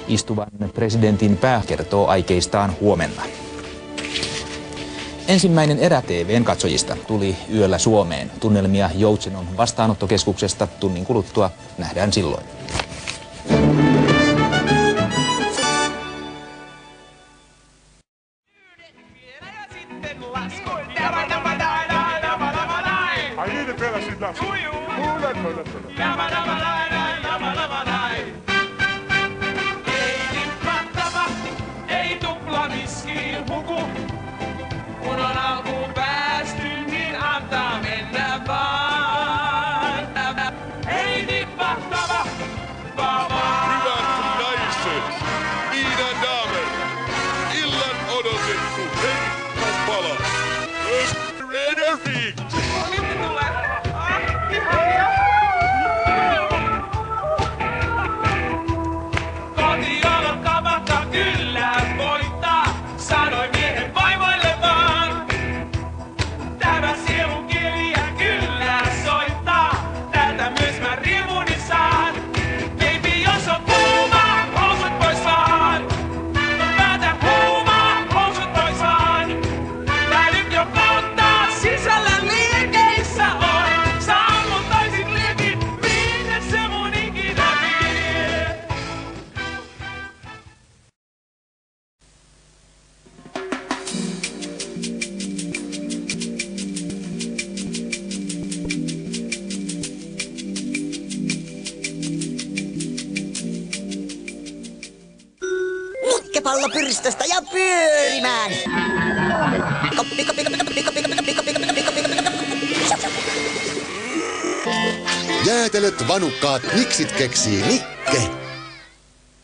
Istuvan presidentin pää kertoo aikeistaan huomenna. Ensimmäinen erä TV:n katsojista tuli yöllä Suomeen. Tunnelmia Joutsenon vastaanottokeskuksesta tunnin kuluttua nähdään silloin. Pallo pyristöstä ja pyörimään! Jäätelöt, vanukkaat, miksit keksii Nikke.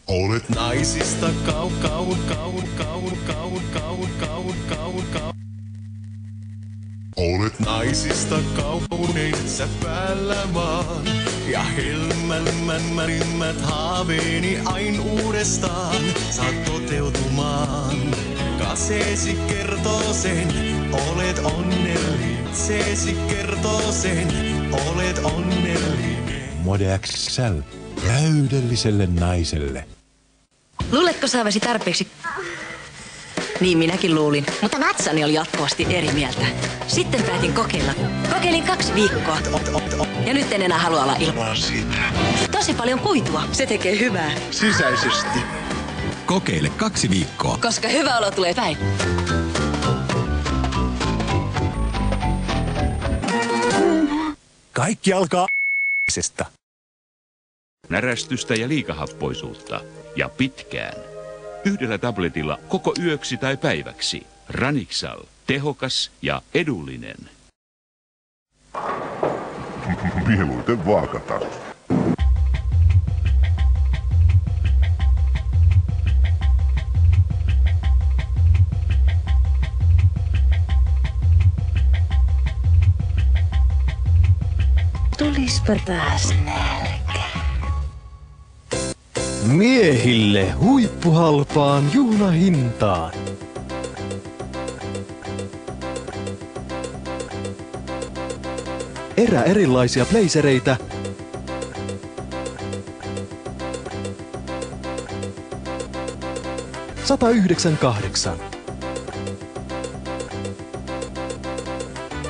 Olet naisista Olet naisista kaunein sä päällä vaan. Ja helmämmät haaveeni ain uudestaan saat toteutumaan. Kaseesi kertoo sen, olet onnellinen. Seesi kertoo sen, olet onnellinen. Mode XL täydelliselle naiselle. Luuletko saavasi tarpeeksi? Niin minäkin luulin, mutta vatsani oli jatkuvasti eri mieltä. Sitten päätin kokeilla. Kokeilin 2 viikkoa. Ja nyt en enää halua olla ilman sitä. Tosi paljon kuitua. Se tekee hyvää. Sisäisesti. Kokeile 2 viikkoa. Koska hyvä olo tulee päin. Kaikki alkaa närästystä ja liikahappoisuutta. Ja pitkään. Yhdellä tabletilla koko yöksi tai päiväksi. Ranixal. Tehokas ja edullinen. Mieluiten vaakataso. Tulispa taas nälkä. Miehille huippuhalpaan juhlahintaan. Erilaisia blazereitä. $198.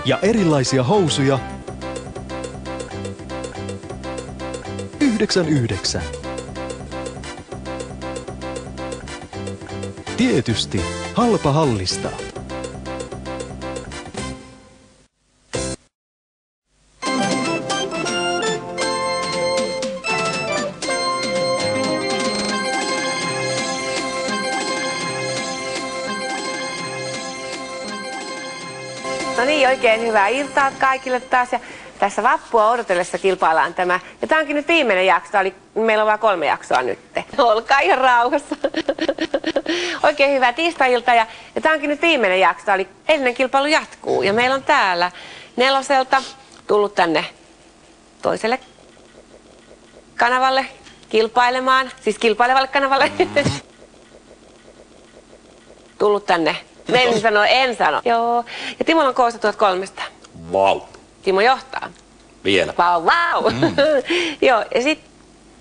Ja erilaisia housuja. 99. Tietysti halpa hallista. No niin, oikein hyvää iltaa kaikille taas. Ja tässä vappua odotellessa kilpaillaan tämä. Ja tämä onkin nyt viimeinen jakso. Meillä on vain 3 jaksoa nyt. Olkaa ihan rauhassa. Oikein hyvää tiistai-iltaa. Ja tämä onkin nyt viimeinen jakso. Edellinen kilpailu jatkuu. Ja meillä on täällä 4 tullut tänne toiselle kanavalle kilpailemaan. Siis kilpailevalle kanavalle. Tullut tänne. En sano. Joo. Ja Timolla on koossa 1300. Vau. Timo johtaa. Vielä. Vau. Joo, ja sitten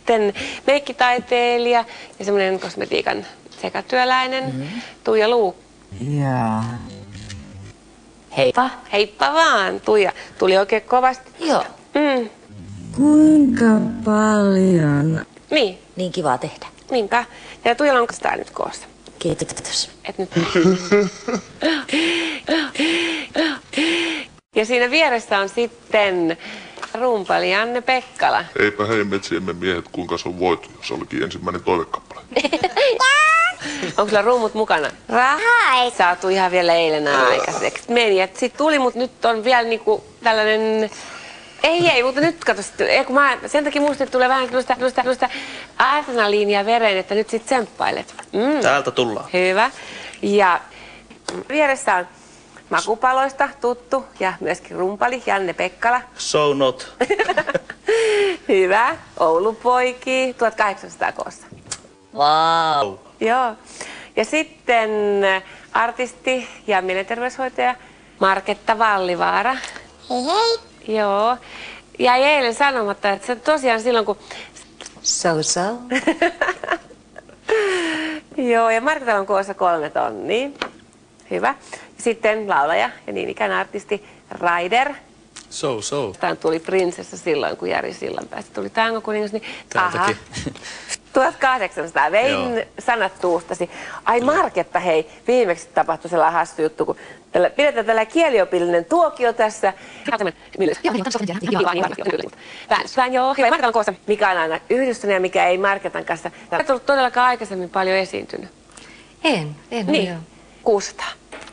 sitten meikkitaiteilija ja semmoinen kosmetiikan sekatyöläinen Tuija Luuk. Jaa. Heippa. Heippa vaan, Tuija. Tuli oikein kovasti. Joo. Kuinka paljon? Niin. Niin kivaa tehdä. Niinpä. Ja Tuijalla on sitä nyt koossa. Kiitos. Et nyt. Ja siinä vieressä on sitten rumpali Janne Pekkala. Eipä hei metsiemme miehet, kuinka se on voitu, se olikin ensimmäinen toivekappale. Onko sulla rummut mukana? Rahaa ei saatu ihan vielä eilen aikaiseksi. Meni, että sit tuli, mutta nyt on vielä niinku tällainen... Ei, mutta nyt kato, sen takia musta nyt tulee vähän tällaista adrenaliinia vereen, että nyt sit tsemppailet. Täältä tullaan. Hyvä. Ja vieressä on makupaloista tuttu ja myöskin rumpali Janne Pekkala. So not. Hyvä. Oulupoiki, 1800 koossa. Wow. Joo. Ja sitten artisti ja mielenterveyshoitaja Marketta Vallivaara. Hei hei. Joo. Jäi eilen sanomatta, että se tosiaan silloin kun... So. Joo, ja Marketalla on koossa 3 tonnia. Hyvä. Sitten laulaja ja niin ikään artisti Raider. So. Tämä tuli prinsessa silloin, kun Jari Sillanpäästä tuli tangokuningas, niin... Täältäkin. 1800. Vein sanat tuustasi. Ai Marketta, hei, viimeksi tapahtui sellainen hassu juttu, kun pidetään tällainen kieliopillinen tuokio tässä. Joo, hyvä. Marketan koossa, mikä on aina yhdistynyt ja mikä ei Marketan kanssa. Olet ollut todellakaan aikaisemmin paljon esiintynyt. En niin. Joo. 600.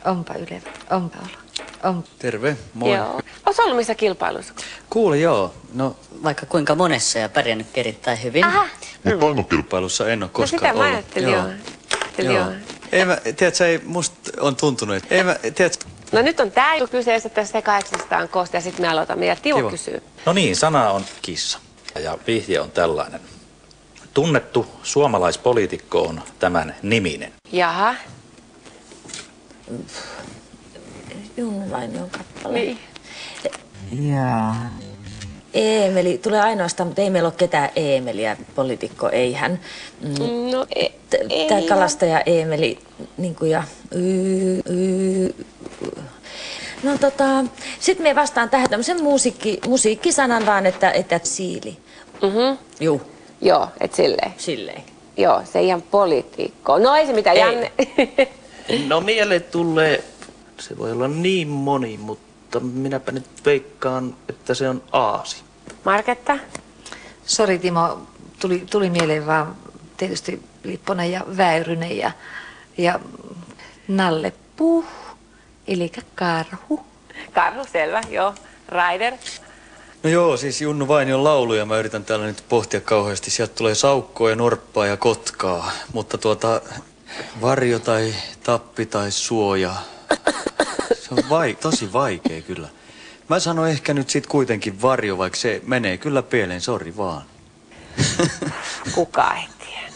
Onpa ylevä, onpa olo. Terve, moi. Joo. Oletko ollut missä kilpailussa? Kuule, joo. No, Vaikka kuinka monessa ja pärjännyt erittäin hyvin. Aha. Mutta tango-kilpailussa en ole koskaan sitä mä ollut. ajattelin, joo. Ei mä, tiedätkö, ei musta on tuntunut, että... Ei mä, tiedätkö... No nyt on tää kyseessä tässä 800 koosta ja sitten me aloitamme ja Timo kysyy. No niin, sana on kissa ja vihje on tällainen. Tunnettu suomalaispoliitikko on tämän niminen. Jaha. Junnu Vainion kappale. Niin. Jaa. Eemeli tulee ainoastaan, mutta ei meillä ole ketään Eemeliä, poliitikko ei hän. No ei. Tämä kalastaja Eemeli, niin kuin ja... No sit me vastaan tähän tämmöisen musiikkisanan vaan, että siili. Juu. Joo, et silleen. Silleen. Joo, se ihan poliitikko. No ei se mitään, Janne. No mieleen tulee, se voi olla niin moni, mutta minäpä nyt veikkaan, että se on Aasi. Marketta? Sori Timo, tuli mieleen vaan tietysti Lipponen ja Väyrynen ja Nalle Puh, eli karhu. Karhu, selvä, joo. Raider? No joo, siis Junnu Vainion lauluja mä yritän täällä nyt pohtia kauheasti. Sieltä tulee saukkoa ja norppaa ja kotkaa, mutta varjo tai tappi tai suoja. Se on tosi vaikea kyllä. Mä sanon ehkä nyt sit kuitenkin varjo, vaikka se menee kyllä pieleen, sori vaan. Kuka ei tiedä.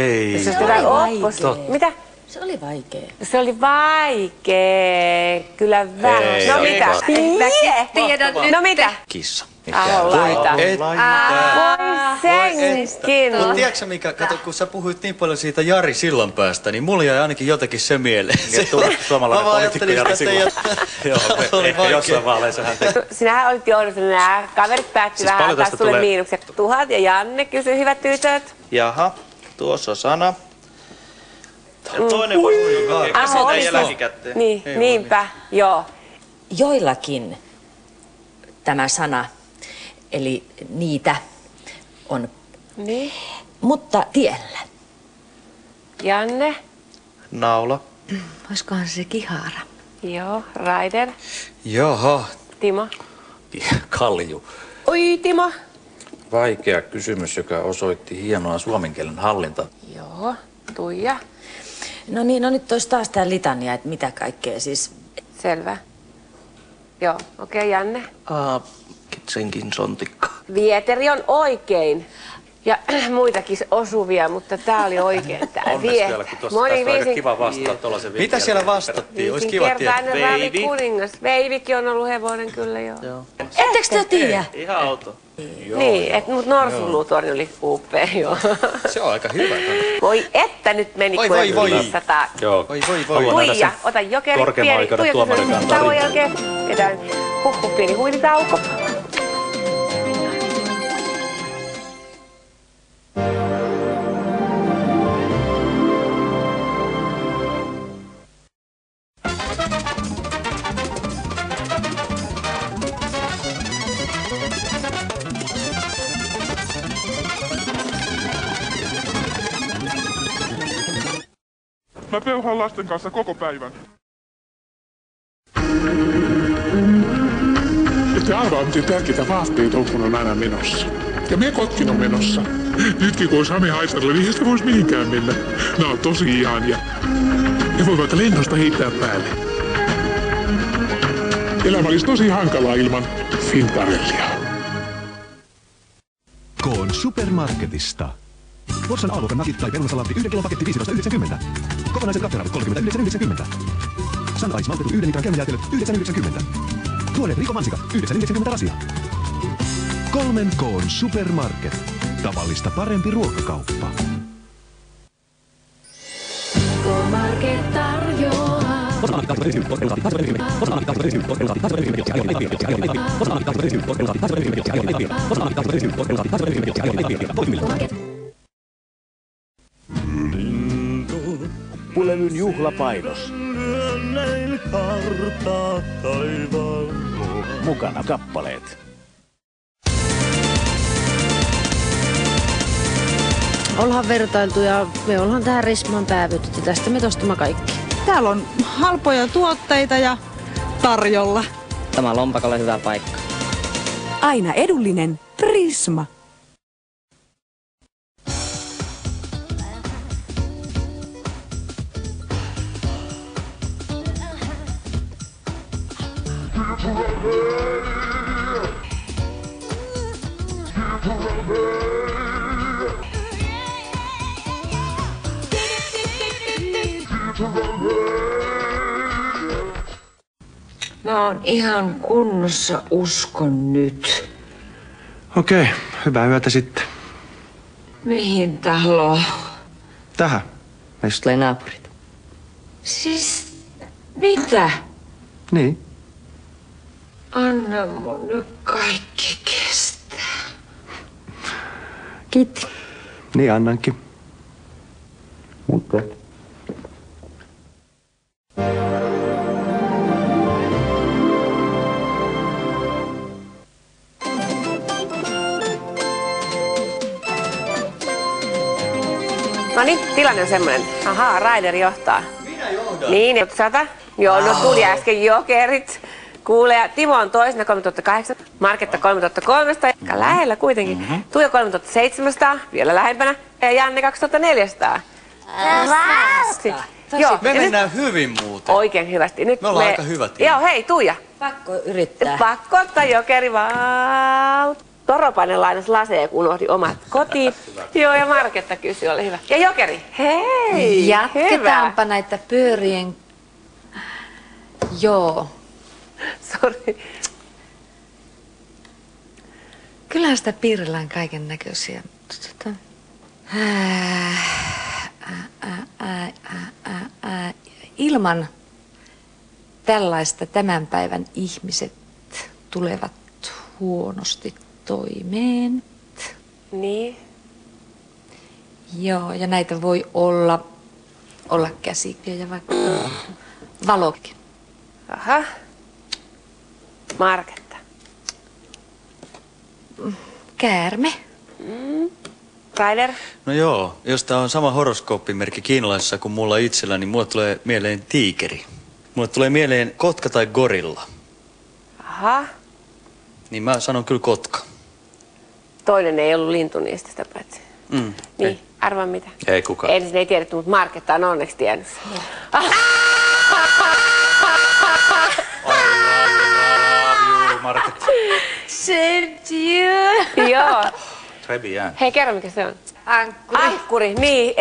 Ei. Se oli mitä? Se oli vaikea. Se oli vaikea. Kyllä vähän. No mitä? Tiedän nyt. No mitä? Kissa. Laita. Voi senkin. Mutta tiedätkö mikä, kato kun sä puhuit niin paljon siitä Jari Sillanpäästä, niin mulla jäi ainakin jotenkin se mieleen. Suomalainen poliitikko Jari Sillanpää. Joo, ehkä jossain vaaleissa hän teki. Sinähän olit johdossa, nämä kaverit päätti vähän antaa sulle miinukset. 1000 ja Janne kysyi, hyvät tytöt. Jaha, tuossa sana. Toinen vasta Niin, niinpä, joo. Joillakin tämä sana, eli niitä, on. Niin. Mutta tiellä. Janne. Naula. Olisikohan se kihara? Joo, Raider. Jaha. Timo. Kalju. Oi, Timo. Vaikea kysymys, joka osoitti hienoa suomen kielen hallintaa. Joo, Tuija. No niin, no nyt olisi taas tää litania, että mitä kaikkea siis. Selvä. Joo, okei, Janne. Kitsenkin sontikka. Vieteri on oikein. Ja muitakin osuvia, mutta tää oli oikein tää Onneksi vielä, kun tuossa on aika kiva vastaa tuollaisen viikkiä. Mitä siellä vastattiin? Olisi kiva tietää. Veivi kuningas. Veivikin on ollut hevonen kyllä, joo. Ettekö te tiedä? Ihan auto. Niin, mutta Norsunluutorni oli upea, joo. Se on aika hyvä. Voi että nyt meni Voi. 500. Joo. Voi. Tuija, ota jokeri korkeimman pieni. oikeuden tuomarin Tuija kantaa tauon jälkeen. Vedään pieni huilitauko. Mä peuhaan lasten kanssa koko päivän. Ette arvaa, miten tärkeitä vaatteita Oukun on aina menossa. Ja me kotkin on menossa. Nytkin kun on Sami Haisarilla, niin sitä voisi mihinkään mennä. Nämä on tosi ihania. Ne voi vaikka lennosta heittää päälle. Elämä olisi tosi hankalaa ilman Fintarellia. Koon supermarketista. Forssan aamukan nakit tai perunasalaatti 1 kilon paketti 15,90. Kokonaiset katteravit 39,90. Sun Ice maltettu 1 litran käymäjäätelöt 9,90. Tuoreet rikomansikat 9,90 rasia. 3K:n supermarket. Tavallista parempi ruokakauppa. K-Market tarjoaa. Huppulevyn juhlapainos. Mukana kappaleet. Ollaan vertailtu ja me ollaan tähän Rismaan päävytetty. Tästä me tostamme kaikki. Täällä on halpoja tuotteita ja tarjolla. Tämä lompakalle hyvä paikka. Aina edullinen Prisma. Mä oon ihan kunnossa, uskon nyt. Okei, hyvää yötä sitten. Mihin taloon? Tähän. Meistä tulee naapurit. Siis, mitä? Niin. Anna mun nyt kaikki kestää. Kiitti. Niin annankin. Mutta. No niin, tilanne on semmoinen. Ahaa, Raider johtaa. Minä johdan. Niin, 100. Joo, no tuli äsken jokerit. Kuule, Timo on toisena 3008, Marketta 3300, aika lähellä kuitenkin. Tuija 3700, vielä lähempänä, ja Janne 2400. Joo, me mennään hyvin muuten. Oikein hyvästi. Nyt me ollaan aika hyvät. Joo, hei Tuija. Pakko yrittää. Pakko ottaa jokeri vaan. Toropainen lainas laseen, kun unohdi omat kotiin. Joo, ja Marketta kysyi, ole hyvä. Ja jokeri, hei, Jatketaanpa näitä pyörien... Joo. Sori. Kyllähän sitä piirillään kaiken näköisiä. Ilman tällaista tämän päivän ihmiset tulevat huonosti toimeen. Niin. Joo, ja näitä voi olla käsipiä ja vaikka valokin. Aha. Marketta. Käärme. Raider. No joo, jos tää on sama horoskooppimerkki kiinalaisessa kuin mulla itsellä, niin mulle tulee mieleen tiikeri. Mulle tulee mieleen kotka tai gorilla. Aha. Niin mä sanon kyllä kotka. Toinen ei ollut lintu niistä sitä paitsi. Niin, ei. Arvaa mitä. Ei kukaan. Ensin ei tiedetty, mutta Marketta on onneksi tiennyt. Marketta. Joo. Très bien. Hei, kerro mikä se on. Ankkuri. Ankkuri, niin.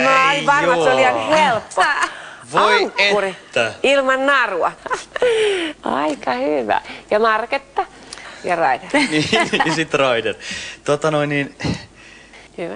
Mä olin varma, että se oli ihan helppo. Voi Ankkuri. että. Ilman narua. Aika hyvä. Ja Marketta? Ja Raider. Niin, sit Raider. Hyvä.